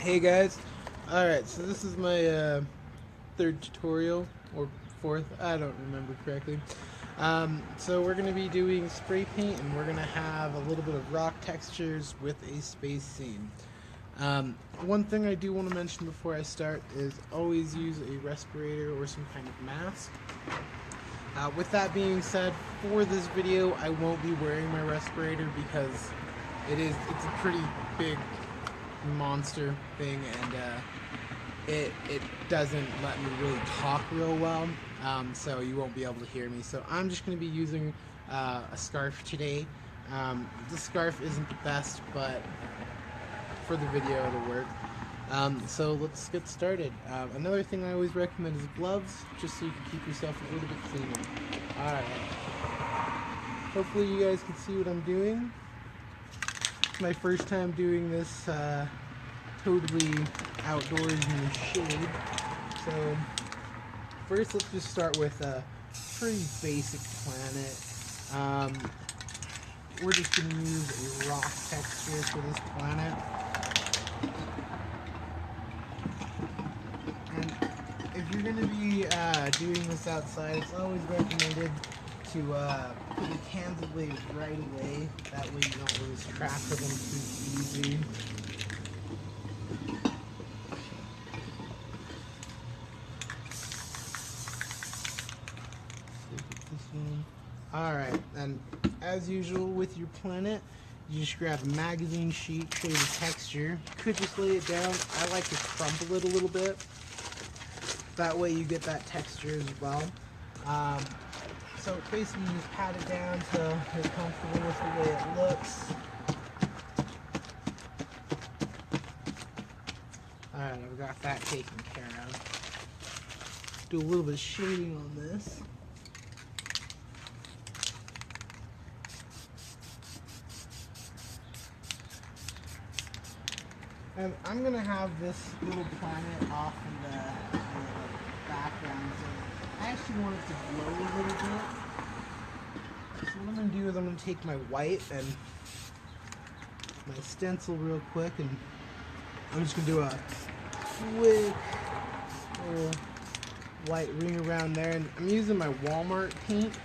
Hey guys, alright, so this is my third tutorial, or fourth, I don't remember correctly. So we're going to be doing spray paint, and we're going to have a little bit of rock textures with a space scene. One thing I do want to mention before I start is always use a respirator or some kind of mask. With that being said, for this video I won't be wearing my respirator because it's a pretty big monster thing, and it doesn't let me really talk real well, so you won't be able to hear me. So I'm just going to be using a scarf today. The scarf isn't the best, but for the video it'll work. So let's get started. Another thing I always recommend is gloves, just so you can keep yourself a little bit cleaner. Alright. Hopefully you guys can see what I'm doing. It's my first time doing this totally outdoors in the shade. So first let's just start with a pretty basic planet. We're just going to use a rock texture for this planet. And if you're going to be doing this outside, it's always recommended to put your cans away right away. That way you don't lose track of them too easy. Alright, and as usual with your planet, you just grab a magazine sheet, create a texture. You could just lay it down. I like to crumple it a little bit. That way you get that texture as well. So basically you just pat it down till you're comfortable with the way it looks. Alright, I've got that taken care of. Do a little bit of shading on this. And I'm going to have this little planet off in the background, so I actually want it to glow a little bit. So what I'm going to do is I'm going to take my white and my stencil real quick, and I'm just going to do a quick little white ring around there. And I'm using my Walmart paint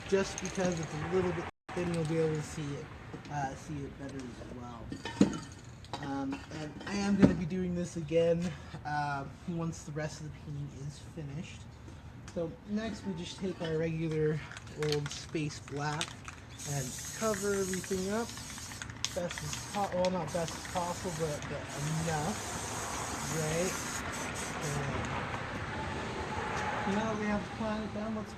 just because it's a little bit thin. You'll be able to see it better as well. And I am going to be doing this again once the rest of the painting is finished. So next we just take our regular old space black and cover everything up best as possible. Well, not best as possible, but enough, right? And now that we have the planet done, let's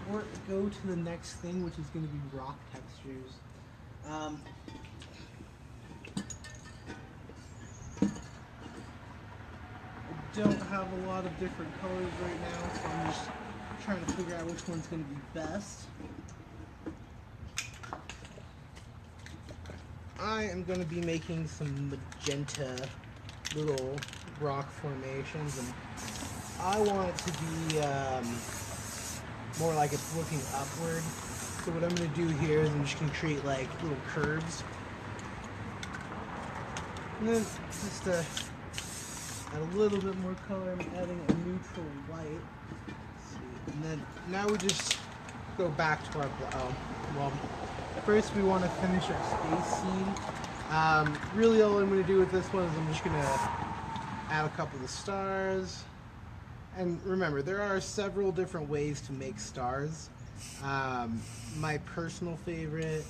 go to the next thing, which is going to be rock textures. Don't have a lot of different colors right now, so I'm just trying to figure out which one's going to be best. I am going to be making some magenta little rock formations, and I want it to be more like it's looking upward. So what I'm going to do here is I'm just going to create like little curves, and then just add a little bit more color. I'm adding a neutral white. And then now we just go back to our well, first we want to finish our space scene. Really all I'm going to do with this one is I'm just going to add a couple of stars. And remember, there are several different ways to make stars. My personal favorite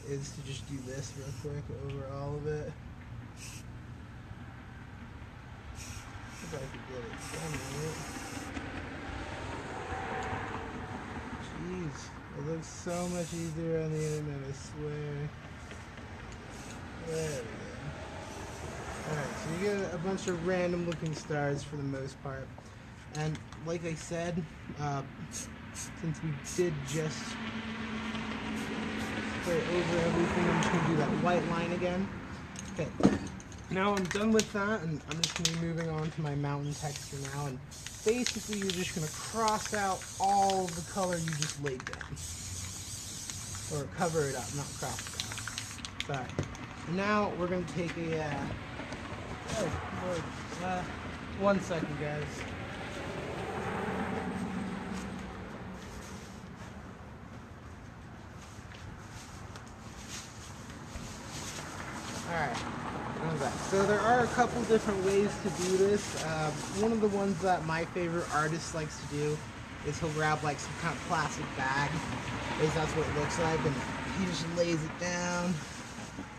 is to just do this real quick over all of it. If I could get it done right. Jeez, it looks so much easier on the internet, I swear. There we go. Alright, so you get a bunch of random looking stars for the most part. And like I said, since we did just spray over everything, I'm just going to do that white line again. Okay. Now I'm done with that, and I'm just going to be moving on to my mountain texture now, and basically you're just going to cross out all the color you just laid down. Or cover it up, not cross it out. Sorry. Now we're going to take a more 1 second, guys. Alright, I'm back. So there are a couple different ways to do this. One of the ones that my favorite artist likes to do is he'll grab like some kind of plastic bag. At least that's what it looks like. And he just lays it down,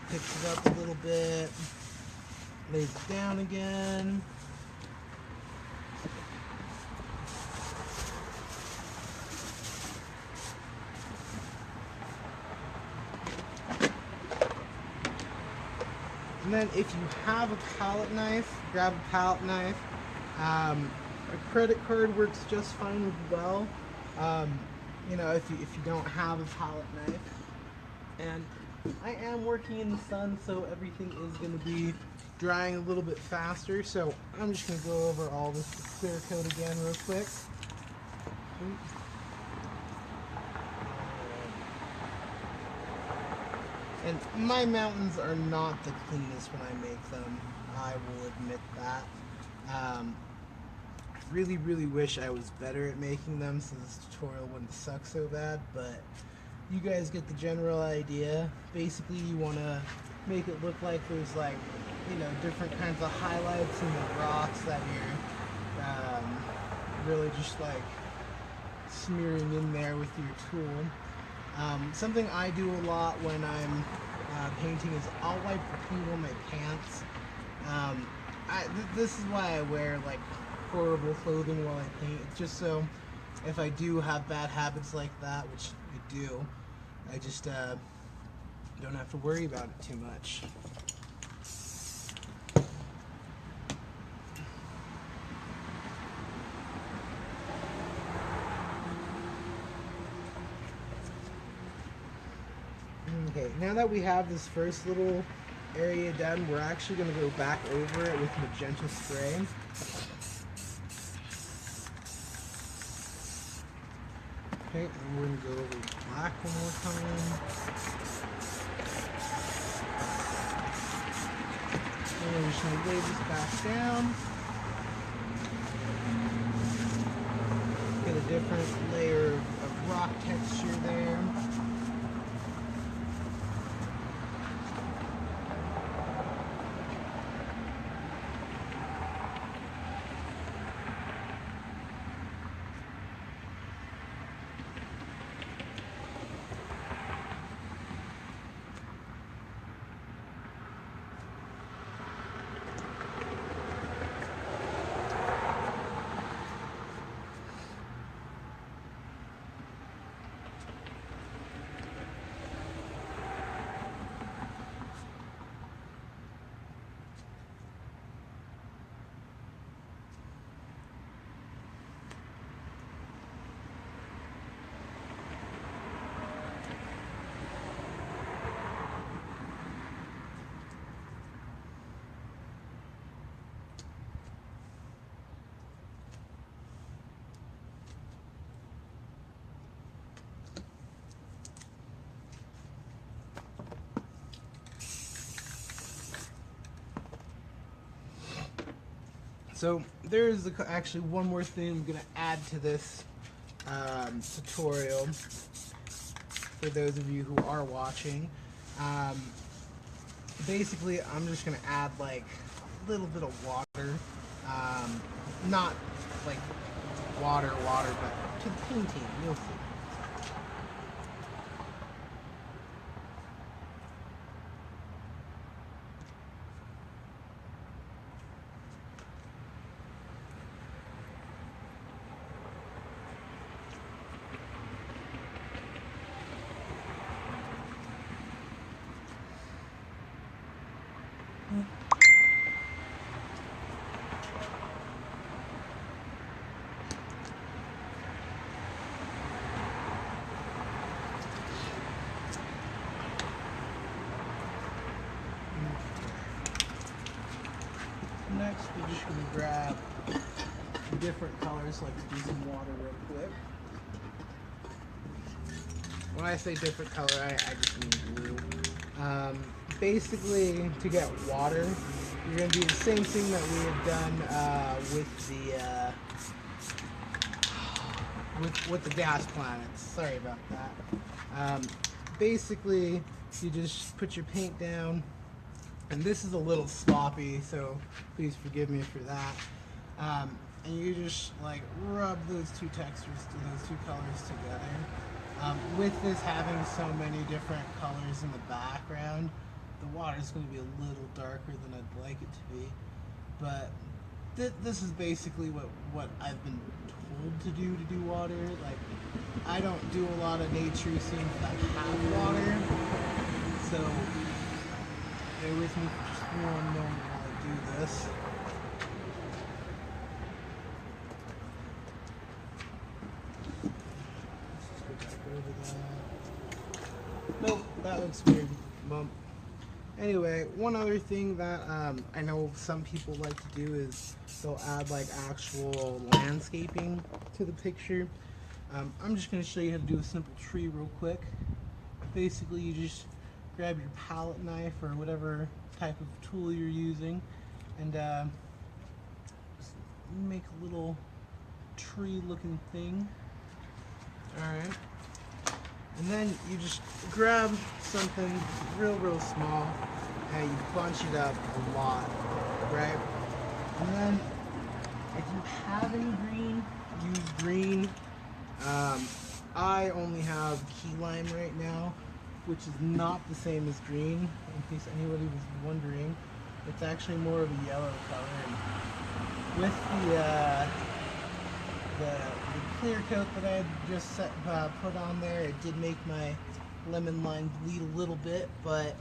picks it up a little bit, lays it down again. And then if you have a palette knife, grab a palette knife. A credit card works just fine as well. You know, if you don't have a palette knife. And I am working in the sun, so everything is going to be drying a little bit faster. So I'm just going to go over all this clear coat again real quick. And my mountains are not the cleanest when I make them, I will admit that. I really wish I was better at making them so this tutorial wouldn't suck so bad, but you guys get the general idea. Basically, you want to make it look like there's like, you know, different kinds of highlights in the rocks that you're really just like smearing in there with your tool. Something I do a lot when I'm painting is I'll wipe the paint on my pants. This is why I wear like horrible clothing while I paint. It's just so if I do have bad habits like that, which I do, I just don't have to worry about it too much. Okay, now that we have this first little area done, we're actually going to go back over it with magenta spray. Okay, and we're going to go over black one more time. And we're just going to lay this back down. Get a different layer of rock texture there. So there's actually one more thing I'm going to add to this tutorial for those of you who are watching. Basically, I'm just going to add like a little bit of water, not like water, but to the painting, you'll see. Next, we're just going to grab different colors, like do some water real quick. When I say different color, I just mean blue. Basically, to get water, you're going to do the same thing that we have done with the gas planets. Sorry about that. Basically, you just put your paint down, and this is a little sloppy, so please forgive me for that. And you just like rub those two textures, those two colors together. With this having so many different colors in the background, the water is going to be a little darker than I'd like it to be. But this is basically what I've been told to do water. Like, I don't do a lot of nature scenes that have water, so bear with me for just one moment while I do this. Nope, that looks weird. Bump. Anyway, one other thing that I know some people like to do is they'll add like actual landscaping to the picture. I'm just going to show you how to do a simple tree real quick. Basically, you just grab your palette knife or whatever type of tool you're using and just make a little tree looking thing. Alright. And then you just grab something real small and you bunch it up a lot, right? And then if you have any green, use green. I only have key lime right now, which is not the same as green, in case anybody was wondering. It's actually more of a yellow color. And with the clear coat that I had just put on there, it did make my lemon line bleed a little bit, but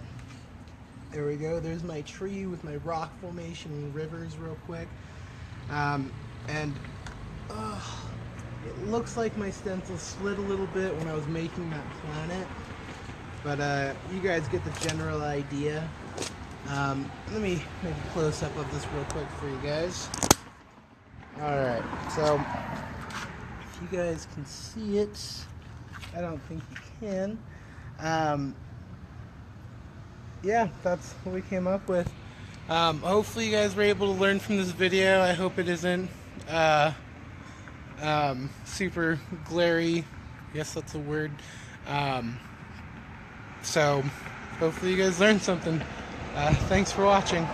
there we go. There's my tree with my rock formation and rivers real quick. It looks like my stencil slid a little bit when I was making that planet, but you guys get the general idea. Let me make a close-up of this real quick for you guys. Alright, so if you guys can see it, I don't think you can. Yeah, that's what we came up with. Hopefully you guys were able to learn from this video. I hope it isn't super glary. I guess that's a word. So hopefully you guys learned something. Thanks for watching.